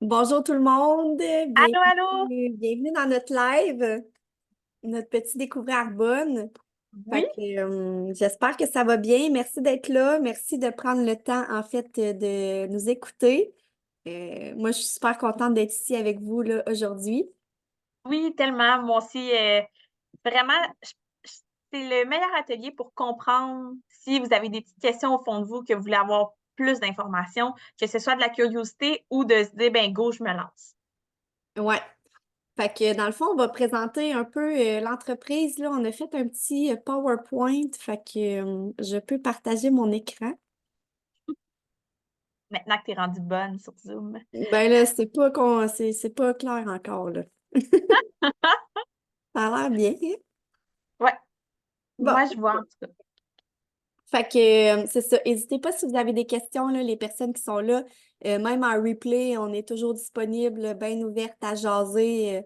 Bonjour tout le monde, Allô, allô? bienvenue dans notre live, notre petit découvrir Arbonne. Fait Oui, que, j'espère que ça va bien. Merci d'être là. Merci de prendre le temps, en fait, de nous écouter. Moi, je suis super contente d'être ici avec vous là, aujourd'hui. oui, tellement. Moi aussi, vraiment, c'est le meilleur atelier pour comprendre si vous avez des petites questions au fond de vous, que vous voulez avoir plus d'informations, que ce soit de la curiosité ou de se dire, ben go, je me lance. Ouais. Fait que dans le fond, on va présenter un peu l'entreprise. Là, on a fait un petit PowerPoint. Fait que je peux partager mon écran. Maintenant que tu es rendue bonne sur Zoom. Ben là, c'est pas clair encore, là. Ça a l'air bien, hein? Ouais, Bon, moi, je vois en tout cas. fait que c'est ça. N'hésitez pas si vous avez des questions, là, les personnes qui sont là. Même en replay, on est toujours disponible, bien ouverte à jaser.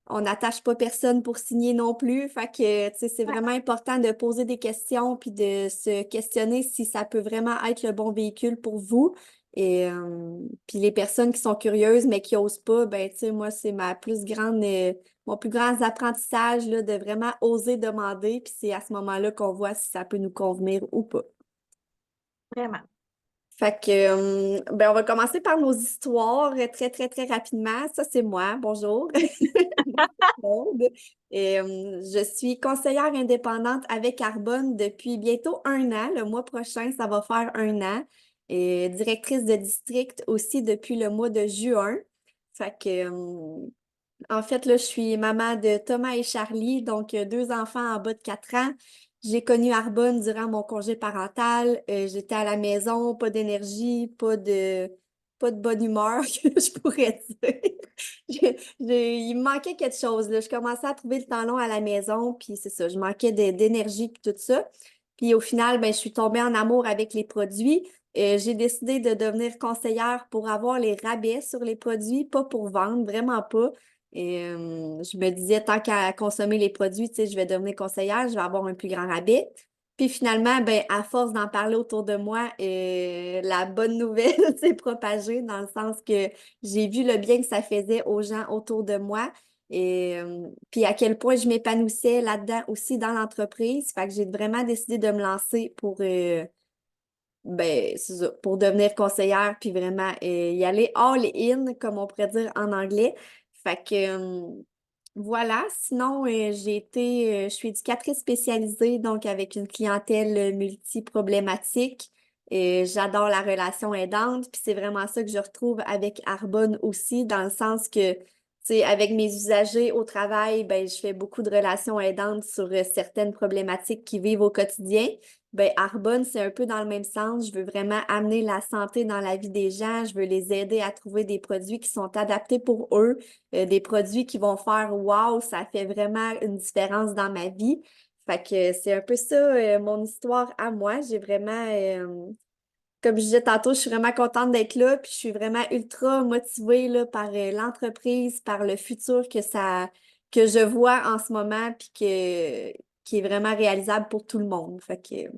On n'attache pas personne pour signer non plus. Fait que, tu sais, c'est Ouais, vraiment important de poser des questions puis de se questionner si ça peut vraiment être le bon véhicule pour vous. Et puis les personnes qui sont curieuses mais qui osent pas, ben, tu sais, moi, c'est mon plus grand apprentissage là, de vraiment oser demander. Puis c'est à ce moment-là qu'on voit si ça peut nous convenir ou pas. vraiment. Fait que, ben, on va commencer par nos histoires très, très, très rapidement. Ça, c'est moi. Bonjour. Monde. Et, je suis conseillère indépendante avec Carbone depuis bientôt un an. Le mois prochain, ça va faire un an. Et directrice de district aussi depuis le mois de juin. Fait que, en fait, là, je suis maman de Thomas et Charlie, donc deux enfants en bas de 4 ans. J'ai connu Arbonne durant mon congé parental. J'étais à la maison, pas d'énergie, pas de bonne humeur, que je pourrais dire. Il me manquait quelque chose, là. Je commençais à trouver le temps long à la maison, puis c'est ça, je manquais d'énergie puis tout ça. Puis au final, ben, je suis tombée en amour avec les produits. J'ai décidé de devenir conseillère pour avoir les rabais sur les produits, pas pour vendre, vraiment pas. Et je me disais, tant qu'à consommer les produits, tu sais, je vais devenir conseillère, je vais avoir un plus grand rabais. Puis finalement, ben, à force d'en parler autour de moi, la bonne nouvelle s'est propagée dans le sens que j'ai vu le bien que ça faisait aux gens autour de moi. Et puis à quel point je m'épanouissais là-dedans aussi dans l'entreprise. Fait que j'ai vraiment décidé de me lancer ben, c'est ça, pour devenir conseillère, puis vraiment y aller all in, comme on pourrait dire en anglais. Fait que voilà. Sinon, je suis éducatrice spécialisée, donc avec une clientèle multi-problématique. J'adore la relation aidante, puis c'est vraiment ça que je retrouve avec Arbonne aussi, dans le sens que, tu sais, avec mes usagers au travail, ben, je fais beaucoup de relations aidantes sur certaines problématiques qu'ils vivent au quotidien. Ben, Arbonne, c'est un peu dans le même sens. Je veux vraiment amener la santé dans la vie des gens. Je veux les aider à trouver des produits qui sont adaptés pour eux, des produits qui vont faire wow, ça fait vraiment une différence dans ma vie. Fait que c'est un peu ça, mon histoire à moi. Comme je disais tantôt, je suis vraiment contente d'être là, puis je suis vraiment ultra motivée là, par l'entreprise, par le futur que je vois en ce moment, qui est vraiment réalisable pour tout le monde. Fait que,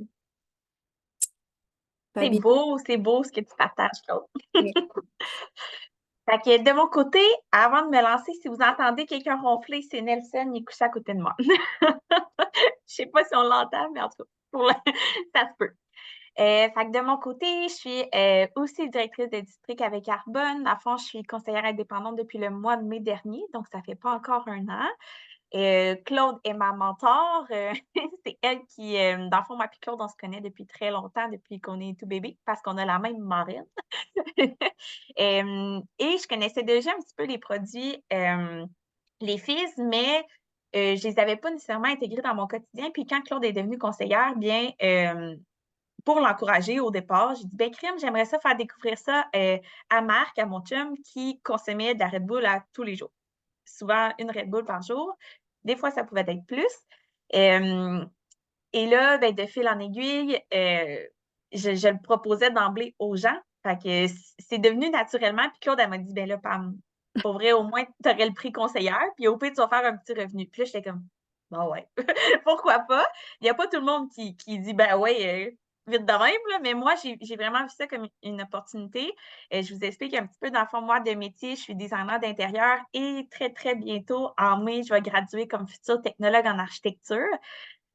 Fabien. C'est beau ce que tu partages, Claude. Fait que de mon côté, avant de me lancer, si vous entendez quelqu'un ronfler, c'est Nelson, il est couché à côté de moi. Je sais pas si on l'entend, mais en tout cas, ça se peut. Fait que de mon côté, je suis aussi directrice de district avec Arbonne. À fond, je suis conseillère indépendante depuis le mois de mai dernier, donc ça fait pas encore un an. Claude est ma mentor. C'est elle qui, dans le fond, moi et Claude, on se connaît depuis très longtemps, depuis qu'on est tout bébé, parce qu'on a la même marraine. Et je connaissais déjà un petit peu les produits, les fils, mais je les avais pas nécessairement intégrés dans mon quotidien. Puis quand Claude est devenue conseillère, bien, pour l'encourager au départ, j'ai dit, ben, crime, j'aimerais ça faire découvrir ça à Marc, à mon chum, qui consommait de la Red Bull à tous les jours. Souvent une Red Bull par jour. Des fois, ça pouvait être plus. Euh, et là, ben, de fil en aiguille, je le proposais d'emblée aux gens. Fait que c'est devenu naturellement. Puis Claude, elle m'a dit, ben là, Pam, pour vrai, au moins, tu aurais le prix conseillère. Puis au pire, tu vas faire un petit revenu. Puis là, j'étais comme, bah ouais, pourquoi pas? Il n'y a pas tout le monde qui dit, ben ouais, vite de même, là, mais moi, j'ai vraiment vu ça comme une opportunité. Je vous explique un petit peu, dans le fond, moi, de métier, je suis designer d'intérieur et très, très bientôt, en mai, je vais graduer comme future technologue en architecture.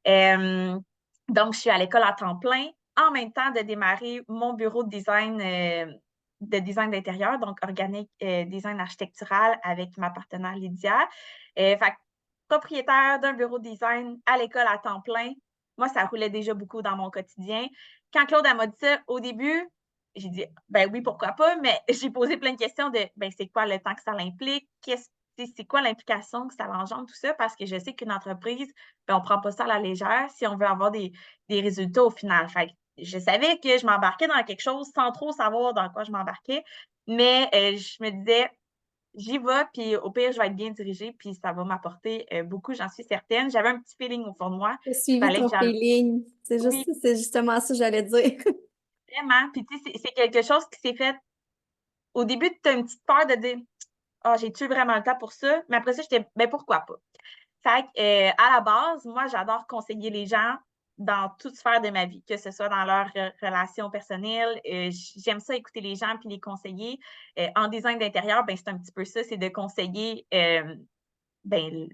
Euh, donc, je suis à l'école à temps plein, en même temps de démarrer mon bureau de design d'intérieur, donc organique design architectural avec ma partenaire Lydia. Fait que, propriétaire d'un bureau de design à l'école à temps plein, moi, ça roulait déjà beaucoup dans mon quotidien. Quand Claude m'a dit ça, au début, j'ai dit, ben oui, pourquoi pas, mais j'ai posé plein de questions de, ben c'est quoi le temps que ça l'implique? C'est quoi l'implication que ça engendre, tout ça? Parce que je sais qu'une entreprise, ben, on ne prend pas ça à la légère si on veut avoir des résultats au final. Fait que je savais que je m'embarquais dans quelque chose sans trop savoir dans quoi je m'embarquais, mais je me disais, j'y vais, puis au pire, je vais être bien dirigée, puis ça va m'apporter beaucoup, j'en suis certaine. J'avais un petit feeling au fond de moi J'ai qu'il suivi fallait que ton j'aille. feeling. Oui, C'est justement ça que j'allais dire. vraiment. Puis tu sais, c'est quelque chose qui s'est fait. Au début, tu as une petite peur de dire, ah, j'ai-tu vraiment le temps pour ça? Mais après ça, j'étais, ben pourquoi pas? Fait que, à la base, moi, j'adore conseiller les gens dans toute sphère de ma vie, que ce soit dans leurs relations personnelles. J'aime ça écouter les gens puis les conseiller. En design d'intérieur, ben, c'est un petit peu ça, c'est de conseiller, ben,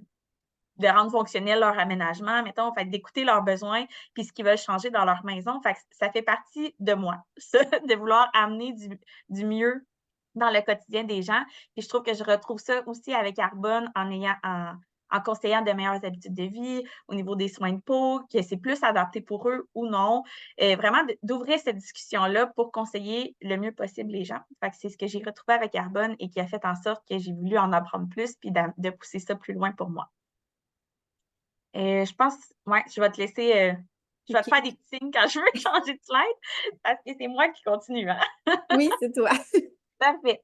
de rendre fonctionnel leur aménagement, mettons, fait d'écouter leurs besoins puis ce qu'ils veulent changer dans leur maison. Fait que ça fait partie de moi, ça, de vouloir amener du mieux dans le quotidien des gens. Puis je trouve que je retrouve ça aussi avec Arbonne en conseillant de meilleures habitudes de vie, au niveau des soins de peau, que c'est plus adapté pour eux ou non. Vraiment, d'ouvrir cette discussion-là pour conseiller le mieux possible les gens. Fait que c'est ce que j'ai retrouvé avec Arbonne et qui a fait en sorte que j'ai voulu en apprendre plus puis de pousser ça plus loin pour moi. Je pense, ouais, je vais te laisser, je vais te faire OK. des petits signes quand je veux changer de slide parce que c'est moi qui continue, hein? Oui, c'est toi. Parfait.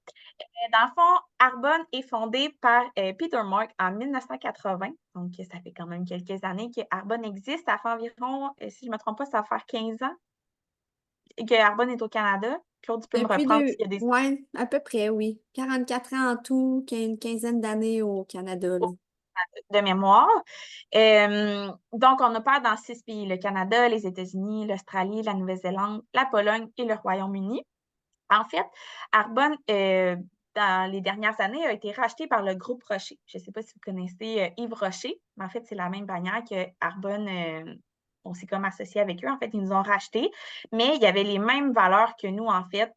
Dans le fond, Arbonne est fondée par Peter Mark en 1980. Donc, ça fait quand même quelques années que Arbonne existe. Ça fait environ, si je ne me trompe pas, ça va faire 15 ans que Arbonne est au Canada. Claude, tu peux me Depuis reprendre deux, s'il y a des ouais, à peu près, oui. 44 ans en tout, une quinzaine d'années au Canada, là. de mémoire. Donc, on opère dans 6 pays, le Canada, les États-Unis, l'Australie, la Nouvelle-Zélande, la Pologne et le Royaume-Uni. En fait, Arbonne, dans les dernières années, a été racheté par le groupe Rocher. Je ne sais pas si vous connaissez Yves Rocher, mais en fait, c'est la même bannière que Arbonne. On s'est comme associé avec eux. En fait, ils nous ont rachetés, mais il y avait les mêmes valeurs que nous, en fait,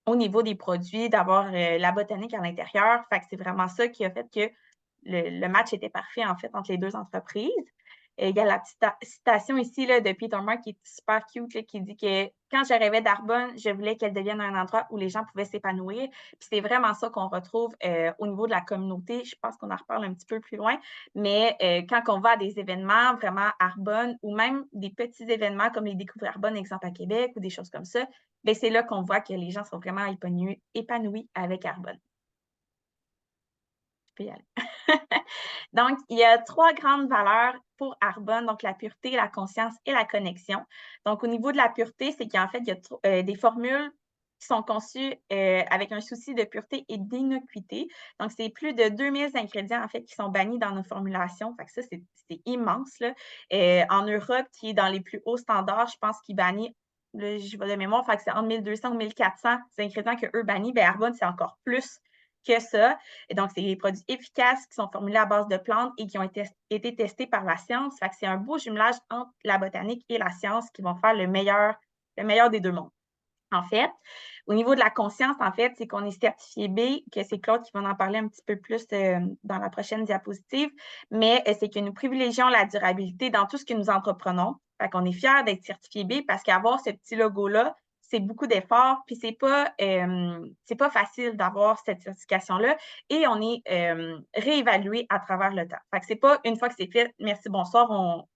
au niveau des produits, d'avoir la botanique à l'intérieur. Fait que c'est vraiment ça qui a fait que le match était parfait, en fait, entre les deux entreprises. Il y a la petite citation ici là, de Peter Mark qui est super cute, là, qui dit que quand je rêvais d'Arbonne, je voulais qu'elle devienne un endroit où les gens pouvaient s'épanouir. Puis c'est vraiment ça qu'on retrouve au niveau de la communauté. Je pense qu'on en reparle un petit peu plus loin. Mais quand on va à des événements vraiment Arbonne ou même des petits événements comme les Découvrir Arbonne, exemple à Québec ou des choses comme ça, bien, c'est là qu'on voit que les gens sont vraiment épanouis avec Arbonne. Je peux y aller. Donc, il y a 3 grandes valeurs pour Arbonne, donc la pureté, la conscience et la connexion. Donc, au niveau de la pureté, c'est qu'en fait, il y a des formules qui sont conçues avec un souci de pureté et d'innocuité. Donc, c'est plus de 2000 ingrédients, en fait, qui sont bannis dans nos formulations. Fait que ça, c'est immense, là. En Europe, qui est dans les plus hauts standards, je pense qu'ils bannissent, là, je vais de mémoire, fait que c'est entre 1200 ou 1400 ingrédients qu'eux bannissent. Bien, Arbonne, c'est encore plus que ça. Et donc, c'est des produits efficaces qui sont formulés à base de plantes et qui ont été testés par la science. Fait que c'est un beau jumelage entre la botanique et la science qui vont faire le meilleur des deux mondes. En fait, au niveau de la conscience, en fait, c'est qu'on est certifié B, que c'est Claude qui va en parler un petit peu plus dans la prochaine diapositive, mais c'est que nous privilégions la durabilité dans tout ce que nous entreprenons. Fait qu'on est fiers d'être certifié B parce qu'avoir ce petit logo-là, c'est beaucoup d'efforts, puis c'est pas facile d'avoir cette certification-là et on est réévalué à travers le temps. Fait que c'est pas une fois que c'est fait, merci, bonsoir,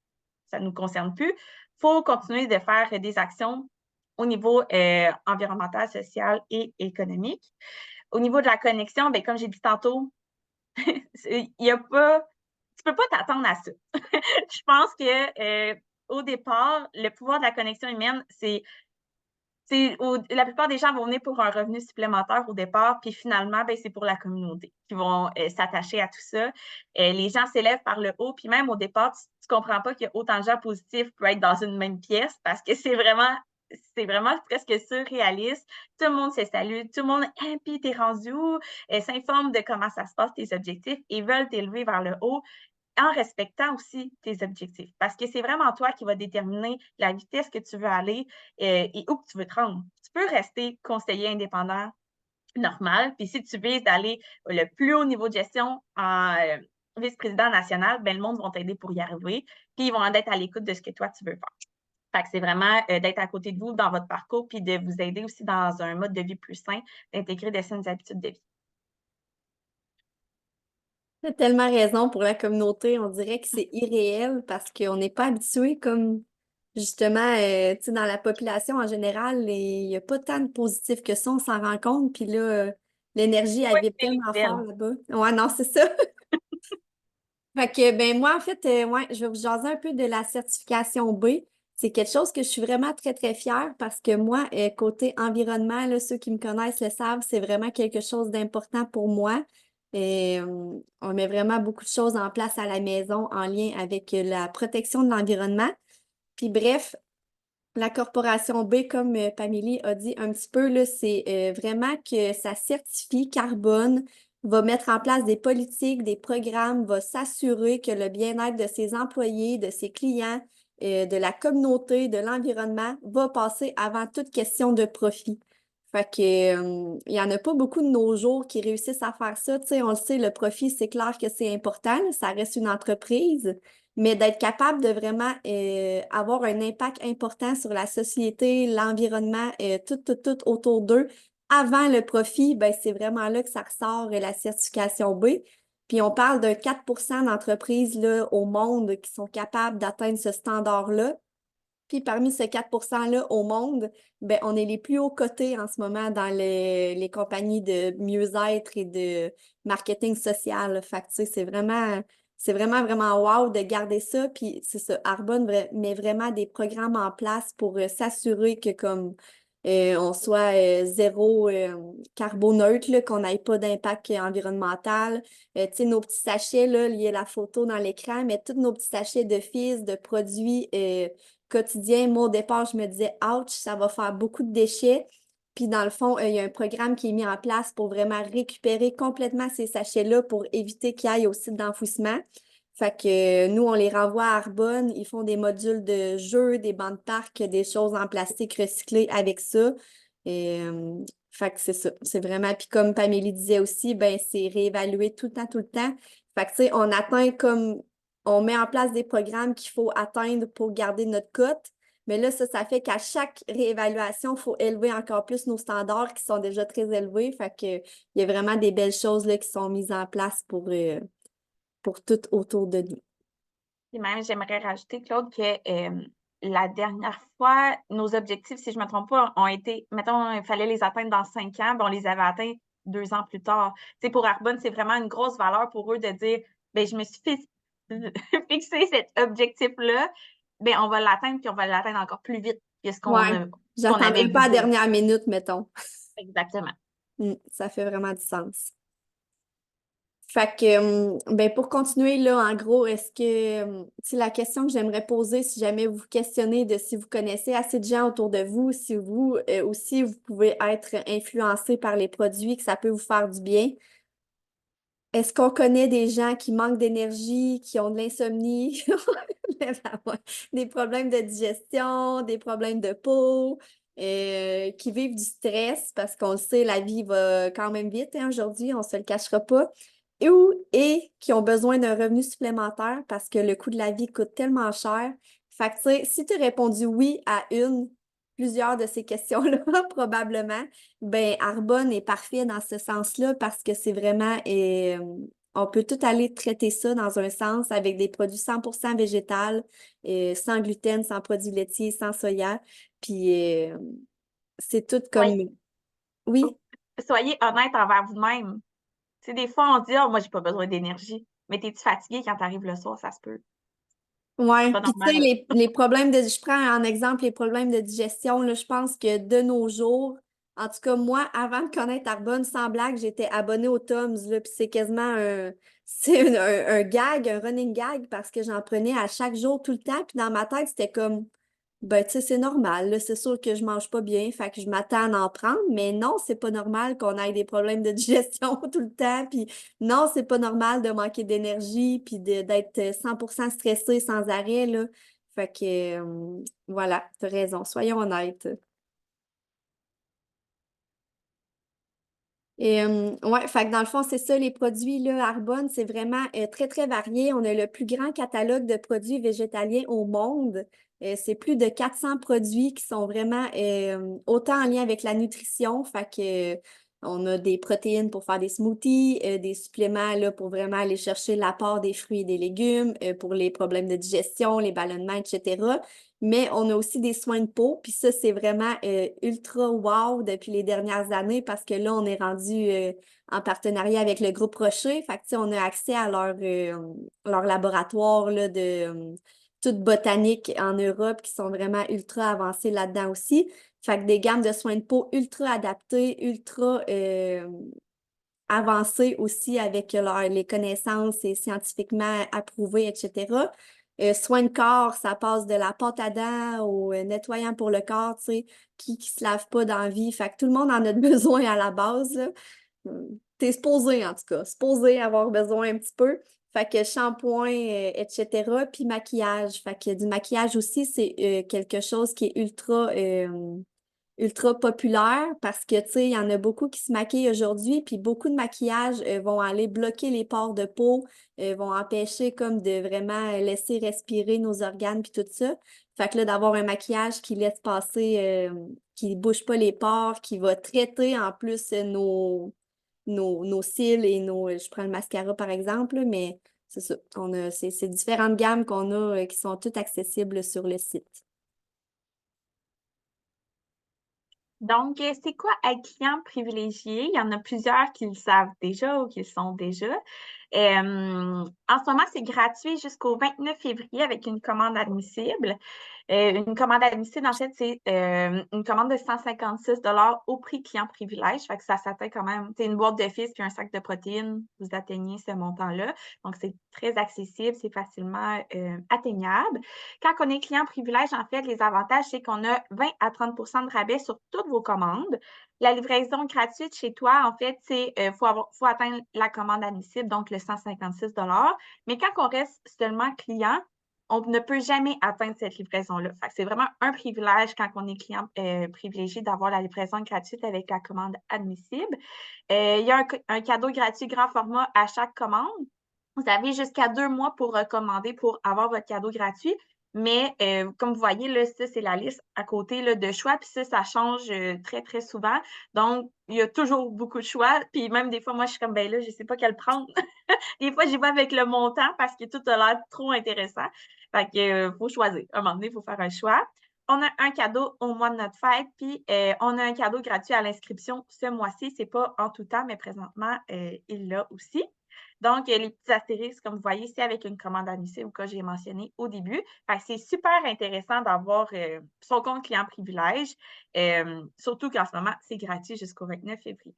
ça ne nous concerne plus. Il faut continuer de faire des actions au niveau environnemental, social et économique. Au niveau de la connexion, bien, comme j'ai dit tantôt, il y a pas, tu ne peux pas t'attendre à ça. Je pense que au départ, le pouvoir de la connexion humaine, c'est La plupart des gens vont venir pour un revenu supplémentaire au départ, puis finalement, ben, c'est pour la communauté qui vont s'attacher à tout ça. Les gens s'élèvent par le haut, puis même au départ, tu comprends pas qu'il y a autant de gens positifs pour être dans une même pièce parce que c'est vraiment presque surréaliste. Tout le monde se salue, tout le monde, hein, puis t'es rendu où? S'informe de comment ça se passe, tes objectifs, et veulent t'élever vers le haut en respectant aussi tes objectifs. Parce que c'est vraiment toi qui va déterminer la vitesse que tu veux aller et où que tu veux te rendre. Tu peux rester conseiller indépendant normal, puis si tu vises d'aller le plus haut niveau de gestion en vice-président national, ben, le monde va t'aider pour y arriver, puis ils vont être à l'écoute de ce que toi, tu veux faire. Fait que c'est vraiment d'être à côté de vous dans votre parcours, puis de vous aider aussi dans un mode de vie plus sain, d'intégrer des saines habitudes de vie. T'as tellement raison pour la communauté. On dirait que c'est irréel parce qu'on n'est pas habitué comme justement, tu sais, dans la population en général, il n'y a pas tant de positifs que ça, on s'en rend compte. Puis là, l'énergie, Oui, elle vibre c'est tellement fort réel. là-bas. Ouais, non, c'est ça. Fait que, ben moi, en fait, ouais, je vais vous jaser un peu de la certification B. C'est quelque chose que je suis vraiment très, très fière parce que moi, côté environnement, là, ceux qui me connaissent le savent, c'est vraiment quelque chose d'important pour moi. Et, on met vraiment beaucoup de choses en place à la maison en lien avec la protection de l'environnement. Puis bref, la corporation B, comme Pamélie a dit un petit peu, là, c'est vraiment que ça certifie carbone, va mettre en place des politiques, des programmes, va s'assurer que le bien-être de ses employés, de ses clients, de la communauté, de l'environnement va passer avant toute question de profit. Fait que, il n'y en a pas beaucoup de nos jours qui réussissent à faire ça. Tu sais, on le sait, le profit, c'est clair que c'est important, là, ça reste une entreprise. Mais d'être capable de vraiment avoir un impact important sur la société, l'environnement, tout autour d'eux, avant le profit, ben, c'est vraiment là que ça ressort la certification B. Puis on parle de 4 d'entreprises là, au monde qui sont capables d'atteindre ce standard-là. Puis parmi ces 4 là au monde, ben, on est les plus hauts cotés en ce moment dans les compagnies de mieux-être et de marketing social. Fait que, tu sais, c'est vraiment, vraiment wow de garder ça. Puis c'est ça, Arbonne met vraiment des programmes en place pour s'assurer que comme on soit zéro carboneutre, là, qu'on n'ait pas d'impact environnemental. Tu sais, nos petits sachets, là, liés à la photo dans l'écran, mais tous nos petits sachets de fils, de produits quotidien. Moi, au départ, je me disais, ouch, ça va faire beaucoup de déchets. Puis, dans le fond, il y a un programme qui est mis en place pour vraiment récupérer complètement ces sachets-là pour éviter qu'ils aillent au site d'enfouissement. Fait que nous, on les renvoie à Arbonne. Ils font des modules de jeux, des bancs de parc, des choses en plastique recyclées avec ça. Et, fait que c'est ça. C'est vraiment. Puis, comme Pamélie disait aussi, ben, c'est réévalué tout le temps, tout le temps. Fait que, tu sais, on atteint comme on met en place des programmes qu'il faut atteindre pour garder notre cote. Mais là, ça fait qu'à chaque réévaluation, il faut élever encore plus nos standards qui sont déjà très élevés. Fait que, il y a vraiment des belles choses là, qui sont mises en place pour tout autour de nous. Et même, j'aimerais rajouter, Claude, que la dernière fois, nos objectifs, si je ne me trompe pas, ont été, mettons, il fallait les atteindre dans 5 ans, ben, on les avait atteints 2 ans plus tard. Tu sais, pour Arbonne, c'est vraiment une grosse valeur pour eux de dire, ben, je me suis fixé cet objectif-là, ben, on va l'atteindre, puis on va l'atteindre encore plus vite que Ouais, ce qu'on avait j'attendrai pas à la visé. dernière minute, mettons. Exactement. Ça fait vraiment du sens. Fait que, ben pour continuer, là, en gros, est-ce que, c'est la question que j'aimerais poser, si jamais vous vous questionnez de si vous connaissez assez de gens autour de vous, si vous aussi, vous pouvez être influencé par les produits, que ça peut vous faire du bien. Est-ce qu'on connaît des gens qui manquent d'énergie, qui ont de l'insomnie, des problèmes de digestion, des problèmes de peau, qui vivent du stress parce qu'on le sait, la vie va quand même vite hein, aujourd'hui, on ne se le cachera pas, et qui ont besoin d'un revenu supplémentaire parce que le coût de la vie coûte tellement cher. Fait que, tu sais, si tu as répondu oui à plusieurs de ces questions-là, probablement, ben, Arbonne est parfait dans ce sens-là parce que c'est vraiment, on peut tout aller traiter ça dans un sens avec des produits 100% végétales, sans gluten, sans produits laitiers, sans soya. Puis c'est tout comme, Soyez, oui, soyez honnête envers vous-même. Tu sais, des fois, on dit, oh, moi, j'ai pas besoin d'énergie. Mais t'es-tu fatigué quand t'arrives le soir, ça se peut. Ouais, Pas puis tu sais, normal. les problèmes je prends en exemple les problèmes de digestion, là, je pense que de nos jours, en tout cas, moi, avant de connaître Arbonne, sans blague, j'étais abonnée au Tums, là, puis c'est quasiment c'est un gag, un running gag, parce que j'en prenais à chaque jour, tout le temps, puis dans ma tête, c'était comme, ben, tu sais, c'est normal, là, c'est sûr que je mange pas bien, fait que je m'attends à en prendre, mais non, c'est pas normal qu'on ait des problèmes de digestion tout le temps, puis non, c'est pas normal de manquer d'énergie puis d'être 100% stressé sans arrêt, là. Fait que, voilà, t'as raison, soyons honnêtes. Et ouais, fait que dans le fond, c'est ça, les produits là, Arbonne, c'est vraiment très, très varié. On a le plus grand catalogue de produits végétaliens au monde. C'est plus de 400 produits qui sont vraiment autant en lien avec la nutrition. Fait que on a des protéines pour faire des smoothies, des suppléments là, pour vraiment aller chercher l'apport des fruits et des légumes, pour les problèmes de digestion, les ballonnements, etc. Mais on a aussi des soins de peau, puis ça, c'est vraiment ultra wow depuis les dernières années parce que là, on est rendu en partenariat avec le groupe Rocher. Fait que, tu sais, on a accès à leur laboratoire là, de toute botanique en Europe qui sont vraiment ultra avancés là-dedans aussi. Fait que des gammes de soins de peau ultra adaptées, ultra avancées aussi avec les connaissances et scientifiquement approuvées, etc. Soins de corps, ça passe de la pâte à dents au nettoyant pour le corps, tu sais, qui se lave pas dans la vie. Fait que tout le monde en a besoin à la base, là. T'es supposé, en tout cas, supposé avoir besoin un petit peu. Fait que shampoing, etc. Puis maquillage. Fait que du maquillage aussi, c'est quelque chose qui est ultra populaire parce que, tu sais, il y en a beaucoup qui se maquillent aujourd'hui, puis beaucoup de maquillages vont aller bloquer les pores de peau, vont empêcher comme de vraiment laisser respirer nos organes, puis tout ça. Fait que là, d'avoir un maquillage qui laisse passer, qui bouge pas les pores, qui va traiter en plus nos cils et je prends le mascara par exemple, là, mais c'est ça. C'est différentes gammes qu'on a qui sont toutes accessibles sur le site. Donc, c'est quoi un client privilégié? Il y en a plusieurs qui le savent déjà ou qui le sont déjà. En ce moment, c'est gratuit jusqu'au 29 février avec une commande admissible. Une commande admissible, en fait, c'est une commande de 156 au prix client privilège. Fait que ça s'atteint quand même. C'est une boîte de fils puis un sac de protéines. Vous atteignez ce montant-là. Donc, c'est très accessible, c'est facilement atteignable. Quand on est client privilège, en fait, les avantages, c'est qu'on a 20 à 30 de rabais sur toutes vos commandes. La livraison gratuite chez toi, en fait, c'est faut atteindre la commande admissible, donc le 156 Mais quand on reste seulement client, on ne peut jamais atteindre cette livraison-là. C'est vraiment un privilège quand on est client privilégié d'avoir la livraison gratuite avec la commande admissible. Il y a un cadeau gratuit grand format à chaque commande. Vous avez jusqu'à 2 mois pour recommander pour avoir votre cadeau gratuit. Mais comme vous voyez, là, ça, c'est la liste à côté là, de choix. Puis ça change très, très souvent. Donc, il y a toujours beaucoup de choix. Puis même des fois, moi, je suis comme, ben là, je ne sais pas quel prendre. Des fois, j'y vais avec le montant parce que tout a l'air trop intéressant. Fait que faut choisir. À un moment donné, il faut faire un choix. On a un cadeau au mois de notre fête, puis on a un cadeau gratuit à l'inscription ce mois-ci. C'est pas en tout temps, mais présentement, il l'a aussi. Donc, les petits astérisques, comme vous voyez, c'est avec une commande admissible que j'ai mentionné au début. C'est super intéressant d'avoir son compte client privilège, surtout qu'en ce moment, c'est gratuit jusqu'au 29 février.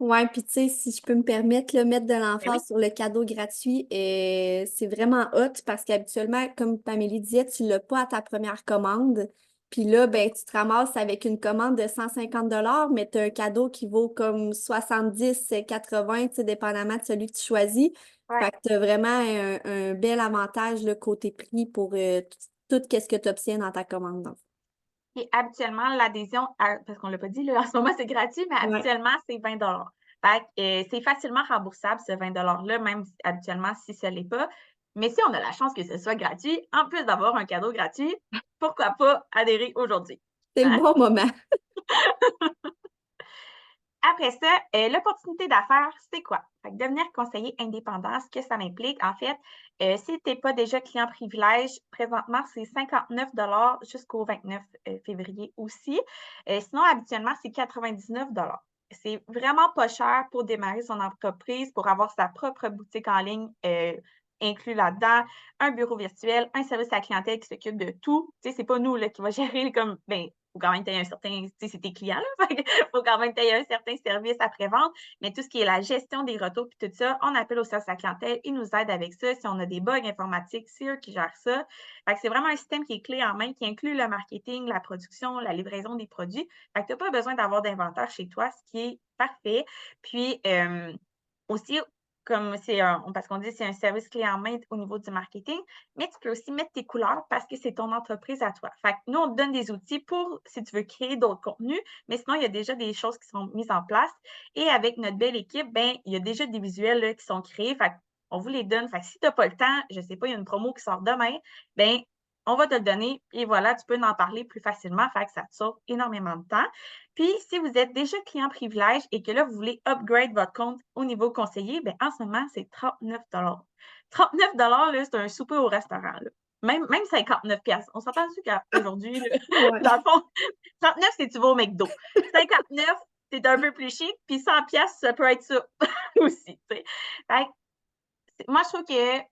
Ouais, puis tu sais, si je peux me permettre, là, mettre de Ben oui, l'emphase sur le cadeau gratuit, c'est vraiment hot parce qu'habituellement, comme Pamélie disait, tu l'as pas à ta première commande. Puis là, ben, tu te ramasses avec une commande de 150 mais tu as un cadeau qui vaut comme 70, 80, tu sais, dépendamment de celui que tu choisis. ouais. Fait que tu as vraiment un bel avantage là, côté prix pour tout ce que tu obtiens dans ta commande. Et habituellement, l'adhésion, parce qu'on ne l'a pas dit, là, en ce moment, c'est gratuit, mais Ouais. habituellement, c'est 20 Fait que, c'est facilement remboursable, ce 20 $-là, même habituellement si ce n'est pas. Mais si on a la chance que ce soit gratuit, en plus d'avoir un cadeau gratuit, pourquoi pas adhérer aujourd'hui? C'est le Hein? bon moment. Après ça, l'opportunité d'affaires, c'est quoi? Fait que devenir conseiller indépendant, ce que ça implique, en fait, si tu n'es pas déjà client privilège, présentement, c'est 59 jusqu'au 29 février aussi. Sinon, habituellement, c'est 99 C'est vraiment pas cher pour démarrer son entreprise, pour avoir sa propre boutique en ligne inclut là-dedans un bureau virtuel, un service à la clientèle qui s'occupe de tout. Tu sais, c'est pas nous là, qui va gérer comme, ben, faut quand même que tu aies un certain, tu sais, c'est tes clients, là, fait que faut quand même que tu aies un certain service après-vente, mais tout ce qui est la gestion des retours puis tout ça, on appelle au service à la clientèle, ils nous aident avec ça. Si on a des bugs informatiques, c'est eux qui gèrent ça. Fait que c'est vraiment un système qui est clé en main, qui inclut le marketing, la production, la livraison des produits. Fait que tu n'as pas besoin d'avoir d'inventaire chez toi, ce qui est parfait. Puis, aussi, comme c'est parce qu'on dit que c'est un service clé en main au niveau du marketing, mais tu peux aussi mettre tes couleurs parce que c'est ton entreprise à toi. Fait que nous, on te donne des outils pour si tu veux créer d'autres contenus, mais sinon, il y a déjà des choses qui sont mises en place. Et avec notre belle équipe, ben, il y a déjà des visuels là, qui sont créés. Fait on vous les donne. Fait que si tu n'as pas le temps, je ne sais pas, il y a une promo qui sort demain, ben, on va te le donner et voilà, tu peux en parler plus facilement. Fait que ça te sauve énormément de temps. Puis, si vous êtes déjà client privilège et que là, vous voulez upgrade votre compte au niveau conseiller, bien, en ce moment, c'est 39 39 là, c'est un souper au restaurant. Là. Même 59 pièces. On s'entend-tu qu'aujourd'hui, Ouais. dans le fond, 39, c'est tu vas au McDo. 59, c'est un peu plus chic. Puis 100 pièces, ça peut être ça aussi. Fait moi, je trouve que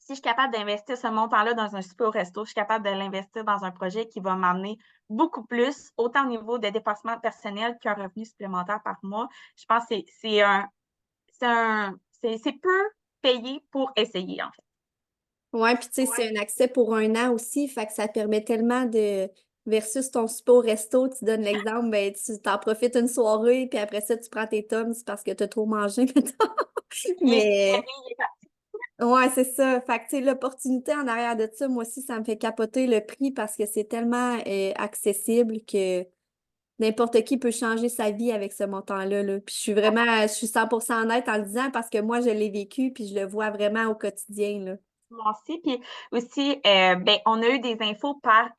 si je suis capable d'investir ce montant-là dans un super resto, je suis capable de l'investir dans un projet qui va m'amener beaucoup plus, autant au niveau de dépassement personnel qu'un revenu supplémentaire par mois. Je pense que c'est peu payé pour essayer, en fait. Ouais, puis tu sais, c'est un accès pour un an aussi, fait que ça permet tellement de versus ton super au resto, tu donnes l'exemple, ben tu t'en profites une soirée, puis après ça, tu prends tes tomes, c'est parce que tu as trop mangé, mettons. Mais ouais, c'est ça. Fait que tu sais, l'opportunité en arrière de ça, moi aussi, ça me fait capoter le prix parce que c'est tellement accessible que n'importe qui peut changer sa vie avec ce montant-là, là. Puis je suis 100% honnête en le disant parce que moi, je l'ai vécu, puis je le vois vraiment au quotidien, là. Moi aussi. Puis aussi, ben, on a eu des infos par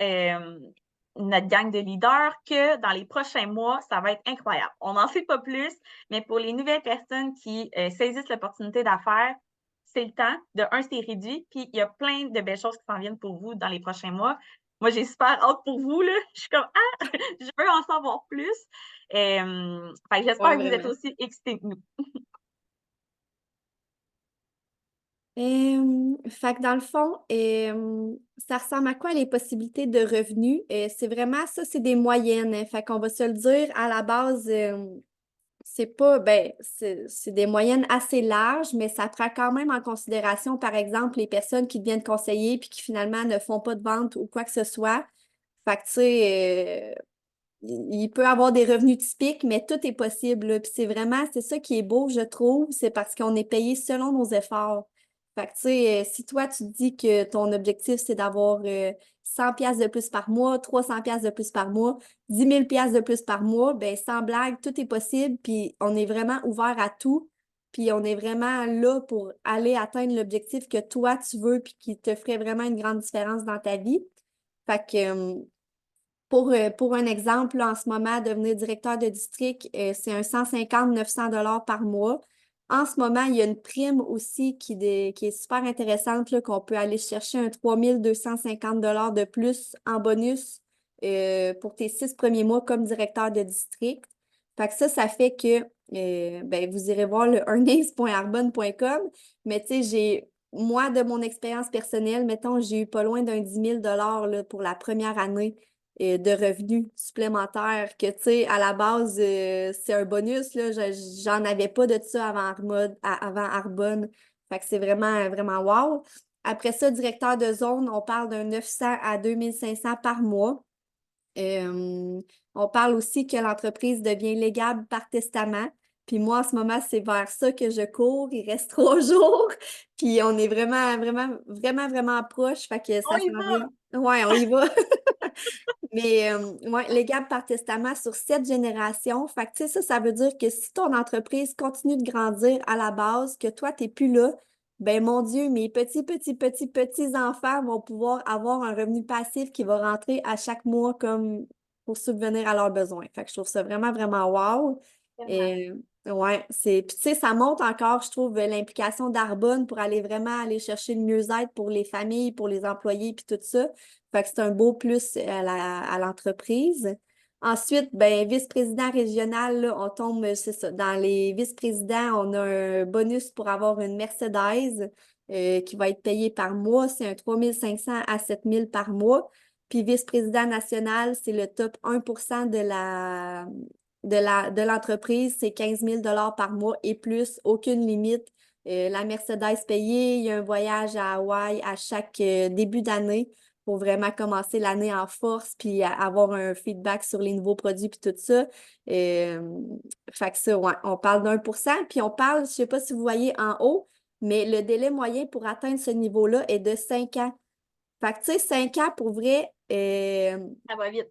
notre gang de leaders que dans les prochains mois, ça va être incroyable. On n'en sait pas plus, mais pour les nouvelles personnes qui saisissent l'opportunité d'affaires, c'est le temps. De un, c'est réduit. Puis il y a plein de belles choses qui s'en viennent pour vous dans les prochains mois. Moi, j'ai super hâte pour vous, là. Je suis comme, ah, je veux en savoir plus. Fait que j'espère Ouais, que vous êtes vraiment. aussi excités que nous. Fait que dans le fond, ça ressemble à quoi les possibilités de revenus? C'est vraiment ça, c'est des moyennes, hein. Fait qu'on va se le dire à la base, c'est pas, ben, c'est des moyennes assez larges, mais ça prend quand même en considération, par exemple, les personnes qui deviennent conseiller puis qui finalement ne font pas de vente ou quoi que ce soit. Fait que, tu sais, il peut avoir des revenus typiques, mais tout est possible, là. Puis c'est vraiment, c'est ça qui est beau, je trouve, c'est parce qu'on est payé selon nos efforts. Fait que, tu sais, si toi, tu te dis que ton objectif, c'est d'avoir 100 pièces de plus par mois, 300 pièces de plus par mois, 10 000 pièces de plus par mois, ben sans blague, tout est possible, puis on est vraiment ouvert à tout, puis on est vraiment là pour aller atteindre l'objectif que toi, tu veux, puis qui te ferait vraiment une grande différence dans ta vie. Fait que, pour un exemple, là, en ce moment, devenir directeur de district, c'est un 150-900 $ par mois. En ce moment, il y a une prime aussi qui est super intéressante, là, qu'on peut aller chercher un 3 250 $ de plus en bonus pour tes 6 premiers mois comme directeur de district. Fait que ça fait que ben, vous irez voir le earnings.arbonne.com, mais tu sais, moi, de mon expérience personnelle, mettons, j'ai eu pas loin d'un 10 000 $ là, pour la première année de revenus supplémentaires que, tu sais, à la base, c'est un bonus, là. J'en avais pas de ça avant Arbonne. Fait que c'est vraiment, vraiment wow. Après ça, directeur de zone, on parle d'un 900 à 2 500 par mois. Euh, on parle aussi que l'entreprise devient légale par testament. Puis moi, en ce moment, c'est vers ça que je cours. Il reste 3 jours. Puis on est vraiment, vraiment, vraiment, vraiment proche. Fait que On ça y s'en vient. va! Ouais, on y va. Mais ouais, légable par testament sur 7 générations. Fait que tu sais, ça veut dire que si ton entreprise continue de grandir à la base, que toi, tu n'es plus là, ben mon Dieu, mes petits, petits, petits, petits enfants vont pouvoir avoir un revenu passif qui va rentrer à chaque mois comme pour subvenir à leurs besoins. Fait que je trouve ça vraiment, vraiment wow. Tellement. Et ouais, puis tu sais, ça montre encore, je trouve, l'implication d'Arbonne pour aller vraiment aller chercher le mieux-être pour les familles, pour les employés, puis tout ça. Fait que c'est un beau plus à l'entreprise. Ensuite, ben, vice-président régional, là, on tombe, c'est ça, dans les vice-présidents, on a un bonus pour avoir une Mercedes. qui va être payé par mois. C'est un 3 500 à 7 000 par mois. Puis vice-président national, c'est le top 1% de l'entreprise. C'est 15 000 par mois et plus, aucune limite. La Mercedes payée, il y a un voyage à Hawaï à chaque début d'année pour vraiment commencer l'année en force puis avoir un feedback sur les nouveaux produits puis tout ça. Fait que ça, ouais, on parle d'1%. Puis on parle, je sais pas si vous voyez en haut, mais le délai moyen pour atteindre ce niveau-là est de 5 ans. Fait que, tu sais, 5 ans, pour vrai, Ça va vite.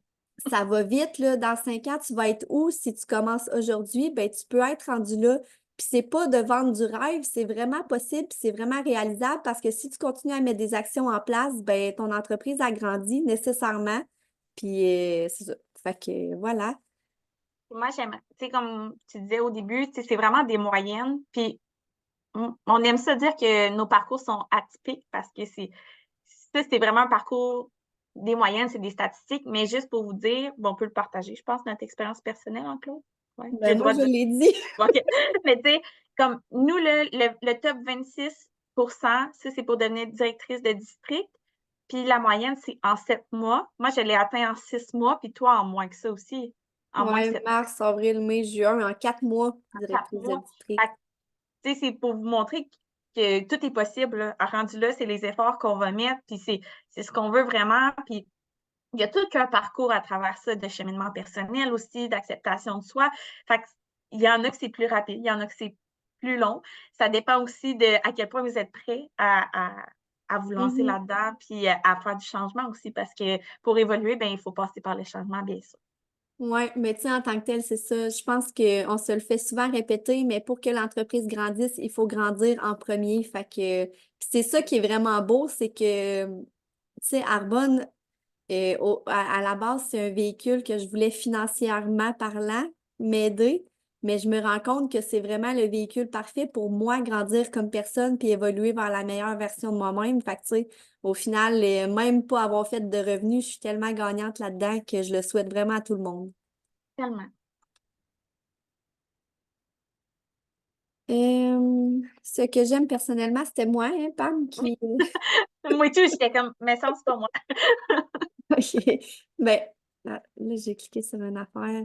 ça va vite, là. Dans 5 ans, tu vas être où? Si tu commences aujourd'hui, ben, tu peux être rendu là. Puis c'est pas de vendre du rêve, c'est vraiment possible, puis c'est vraiment réalisable parce que si tu continues à mettre des actions en place, ben, ton entreprise agrandit nécessairement. Puis c'est ça. Fait que voilà. Moi, j'aimerais, tu sais, comme tu disais au début, tu sais, c'est vraiment des moyennes. Puis on aime ça dire que nos parcours sont atypiques parce que c'est vraiment un parcours des moyennes, c'est des statistiques, mais juste pour vous dire, bon, on peut le partager, je pense, notre expérience personnelle, en Claude. Ouais, j'ai Ben, le moi, droit je de dire. l'ai dit. OK. Mais tu sais, comme nous, le top 26%, ça, c'est pour devenir directrice de district. Puis la moyenne, c'est en 7 mois. Moi, je l'ai atteint en 6 mois, puis toi, en moins que ça aussi. En moins de Ouais, 7 mars, avril, mai, juin, en 4 mois, 4 directrice de mois. district. Tu sais, c'est pour vous montrer que tout est possible, là. Rendu là, c'est les efforts qu'on va mettre, puis c'est ce qu'on veut vraiment. Puis il y a tout qu'un parcours à travers ça, de cheminement personnel aussi, d'acceptation de soi. Fait que, il y en a que c'est plus rapide, il y en a que c'est plus long. Ça dépend aussi de à quel point vous êtes prêts à vous lancer Mhm. là-dedans, puis à faire du changement aussi, parce que pour évoluer, ben, il faut passer par le changement, bien sûr. Oui, mais tu sais, en tant que tel, c'est ça. Je pense qu'on se le fait souvent répéter, mais pour que l'entreprise grandisse, il faut grandir en premier. Fait que puis c'est ça qui est vraiment beau, c'est que, tu sais, Arbonne, à la base, c'est un véhicule que je voulais financièrement parlant m'aider, mais je me rends compte que c'est vraiment le véhicule parfait pour moi grandir comme personne puis évoluer vers la meilleure version de moi-même. Fait que, tu sais, au final, même pas avoir fait de revenus, je suis tellement gagnante là-dedans que je le souhaite vraiment à tout le monde. Tellement. Ce que j'aime personnellement, c'était moi, hein, Pam, qui. Moi tout, j'étais comme, mais ça, c'est pas moi. OK. Ben, là, j'ai cliqué sur une affaire.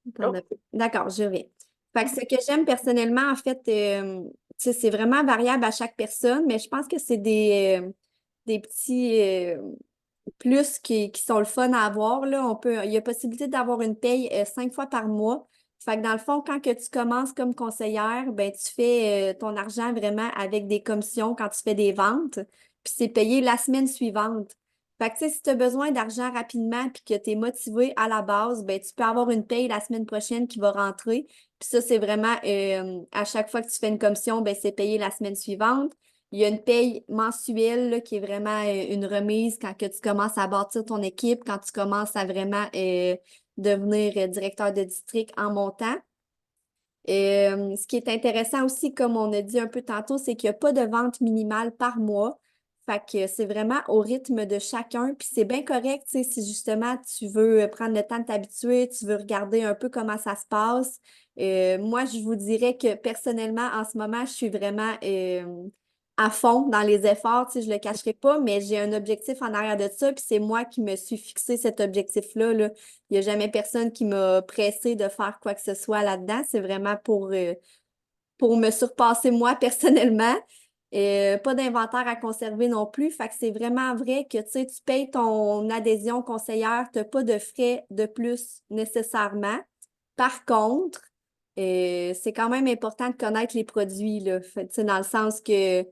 Attends Oh. un peu. D'accord, je vais. Fait que ce que j'aime personnellement, en fait, tu sais, c'est vraiment variable à chaque personne, mais je pense que c'est des petits plus qui sont le fun à avoir, là. Il y a possibilité d'avoir une paye 5 fois par mois. Fait que dans le fond, quand que tu commences comme conseillère, ben tu fais ton argent vraiment avec des commissions quand tu fais des ventes, puis c'est payé la semaine suivante. Fait que tu sais, si tu as besoin d'argent rapidement puis que tu es motivé à la base, ben tu peux avoir une paye la semaine prochaine qui va rentrer. Puis ça, c'est vraiment à chaque fois que tu fais une commission, ben c'est payé la semaine suivante. Il y a une paye mensuelle là, qui est vraiment une remise quand que tu commences à bâtir ton équipe, quand tu commences à vraiment devenir directeur de district en montant. Ce qui est intéressant aussi, comme on a dit un peu tantôt, c'est qu'il n'y a pas de vente minimale par mois. Fait que c'est vraiment au rythme de chacun. Puis c'est bien correct, tu sais, si justement tu veux prendre le temps de t'habituer, tu veux regarder un peu comment ça se passe. Moi, je vous dirais que personnellement, en ce moment, je suis vraiment à fond dans les efforts, tu sais, je ne le cacherai pas, mais j'ai un objectif en arrière de ça, puis c'est moi qui me suis fixé cet objectif-là, là. Il n'y a jamais personne qui m'a pressé de faire quoi que ce soit là-dedans. C'est vraiment pour me surpasser moi personnellement. Pas d'inventaire à conserver non plus. Fait que c'est vraiment vrai que tu sais, tu payes ton adhésion conseillère, tu n'as pas de frais de plus nécessairement. Par contre, c'est quand même important de connaître les produits, là. Fait, tu sais, dans le sens que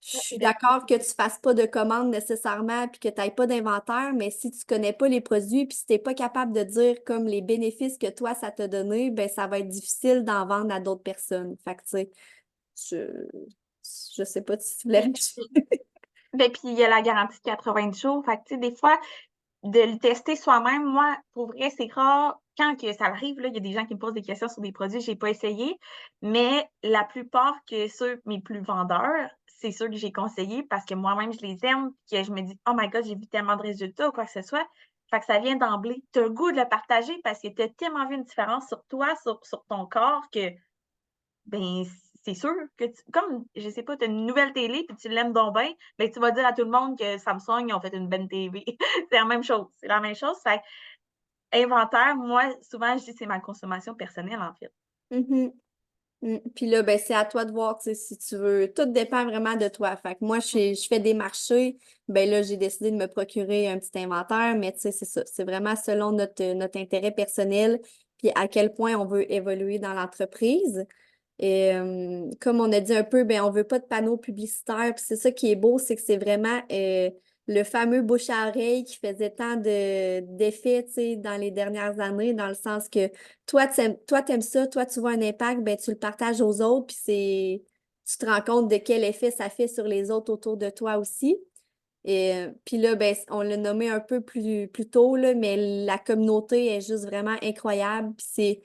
je suis Ben, d'accord que tu ne fasses pas de commandes nécessairement puis que tu n'aies pas d'inventaire, mais si tu ne connais pas les produits puis si tu n'es pas capable de dire comme les bénéfices que toi, ça t'a donné, ben ça va être difficile d'en vendre à d'autres personnes. Fait que, tu sais, je sais pas si tu voulais rajouter. ben, puis il y a la garantie de 90 jours. Fait que, tu sais, des fois, de le tester soi-même, moi, pour vrai, c'est rare. Quand que ça arrive, là, il y a des gens qui me posent des questions sur des produits, j'ai pas essayé. Mais la plupart que ceux, mes plus vendeurs, c'est ceux que j'ai conseillés parce que moi-même, je les aime, que je me dis, oh my God, j'ai vu tellement de résultats ou quoi que ce soit. Fait que ça vient d'emblée. Tu as le goût de le partager parce que tu as tellement vu une différence sur toi, sur ton corps, que ben c'est sûr que comme, je sais pas, tu as une nouvelle télé puis tu l'aimes donc bien, ben, tu vas dire à tout le monde que Samsung, ils ont fait une bonne TV. C'est la même chose. C'est la même chose. Fait inventaire, moi, souvent, je dis c'est ma consommation personnelle, en fait. Mhm. Puis là, ben, c'est à toi de voir, tu sais, si tu veux. Tout dépend vraiment de toi. Fait que moi, je fais des marchés. Ben là, j'ai décidé de me procurer un petit inventaire, mais tu sais, c'est ça. C'est vraiment selon notre intérêt personnel, puis à quel point on veut évoluer dans l'entreprise. Et comme on a dit un peu, ben, on veut pas de panneaux publicitaires. Puis c'est ça qui est beau, c'est que c'est vraiment le fameux bouche à oreille qui faisait tant d'effets, tu sais, dans les dernières années, dans le sens que toi, t'aimes ça, toi, tu vois un impact, ben, tu le partages aux autres, puis tu te rends compte de quel effet ça fait sur les autres autour de toi aussi. Et puis là, ben, on l'a nommé un peu plus tôt, là, mais la communauté est juste vraiment incroyable. Puis c'est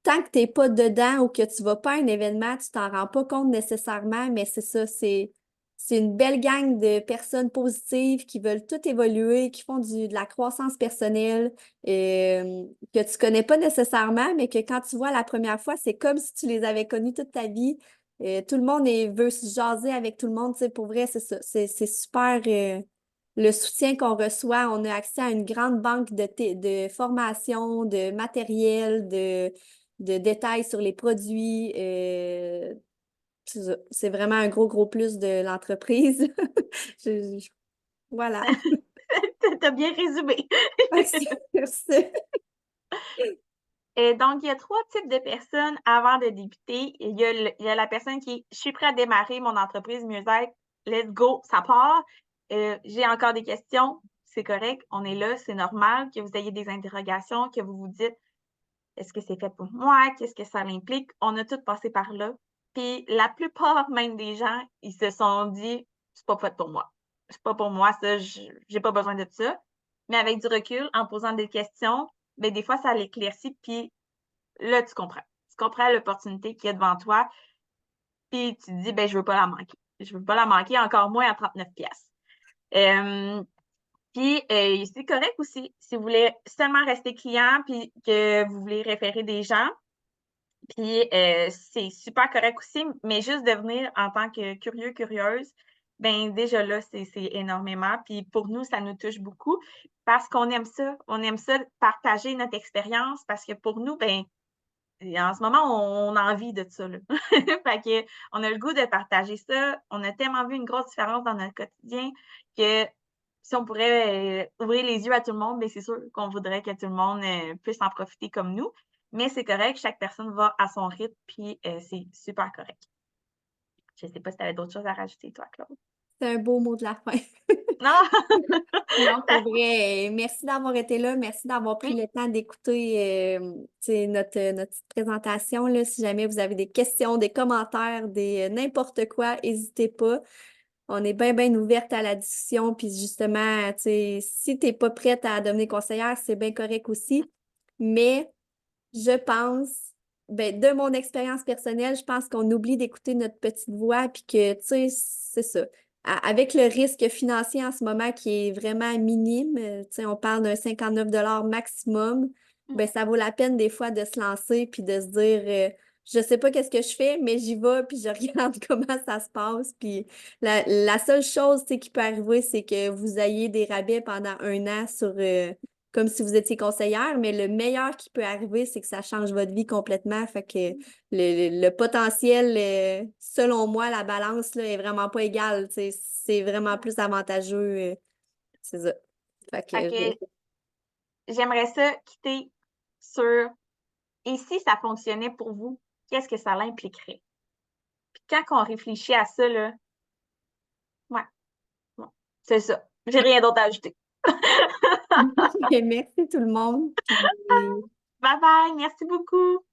tant que tu n'es pas dedans ou que tu vas pas à un événement, tu t'en rends pas compte nécessairement, mais c'est ça, c'est une belle gang de personnes positives qui veulent tout évoluer, qui font de la croissance personnelle, que tu connais pas nécessairement, mais que quand tu vois la première fois, c'est comme si tu les avais connus toute ta vie. Tout le monde veut se jaser avec tout le monde, tu sais, pour vrai, c'est ça. C'est super. Le soutien qu'on reçoit, on a accès à une grande banque de formation, de matériel, de détails sur les produits. C'est ça. C'est vraiment un gros plus de l'entreprise. Je- Voilà. Tu as bien résumé. Merci. Merci. Et donc, il y a 3 types de personnes avant de débuter. Il y a la personne qui est: «Je suis prêt à démarrer mon entreprise mieux-être, let's go, ça part. J'ai encore des questions». C'est correct, on est là, c'est normal que vous ayez des interrogations, que vous vous dites: «Est-ce que c'est fait pour moi? Qu'est-ce que ça implique?» On a tous passé par là. Puis la plupart même des gens, ils se sont dit: «C'est pas fait pour moi. C'est pas pour moi ça, j'ai pas besoin de ça». Mais avec du recul, en posant des questions, ben des fois ça l'éclaircit, puis là, tu comprends. Tu comprends l'opportunité qu'il y a devant toi, puis tu te dis: «Ben, je veux pas la manquer. Je veux pas la manquer, encore moins à 39 piastres». Hem, puis, c'est correct aussi, si vous voulez seulement rester client, puis que vous voulez référer des gens, puis, c'est super correct aussi, mais juste de venir en tant que curieux, curieuse, ben, déjà là, c'est énormément. Puis pour nous, ça nous touche beaucoup parce qu'on aime ça. On aime ça partager notre expérience parce que pour nous, ben, et en ce moment, on a envie de ça, là. Fait que on a le goût de partager ça. On a tellement vu une grosse différence dans notre quotidien que si on pourrait, ouvrir les yeux à tout le monde, bien, c'est sûr qu'on voudrait que tout le monde, puisse en profiter comme nous. Mais c'est correct, chaque personne va à son rythme, puis, c'est super correct. Je sais pas si tu avais d'autres choses à rajouter, toi, Claude? C'est un beau mot de la fin. Non? Non, pour vrai, merci d'avoir été là. Merci d'avoir pris Oui. le temps d'écouter tu sais, notre petite présentation. Là. Si jamais vous avez des questions, des commentaires, n'importe quoi, n'hésitez pas. On est bien ouverte à la discussion. Puis justement, tu sais, si tu n'es pas prête à devenir conseillère, c'est bien correct aussi. Mais je pense, ben, de mon expérience personnelle, je pense qu'on oublie d'écouter notre petite voix, puis que, tu sais, c'est ça. Avec le risque financier en ce moment qui est vraiment minime, tu sais, on parle d'un 59 maximum, ben, ça vaut la peine des fois de se lancer, puis de se dire, je sais pas qu'est-ce que je fais, mais j'y vais, puis je regarde comment ça se passe. Puis la seule chose, tu sais, qui peut arriver, c'est que vous ayez des rabais pendant un an sur, comme si vous étiez conseillère, mais le meilleur qui peut arriver, c'est que ça change votre vie complètement. Fait que le potentiel, selon moi, la balance là, est vraiment pas égale. Tu sais, c'est vraiment plus avantageux. C'est ça. Fait Fait que, que j'aimerais ça quitter sur: «Et si ça fonctionnait pour vous, qu'est-ce que ça l'impliquerait?» Puis quand on réfléchit à ça, là, ouais, bon, c'est ça. J'ai rien d'autre à ajouter. merci tout le monde. Puis Bye bye, merci beaucoup.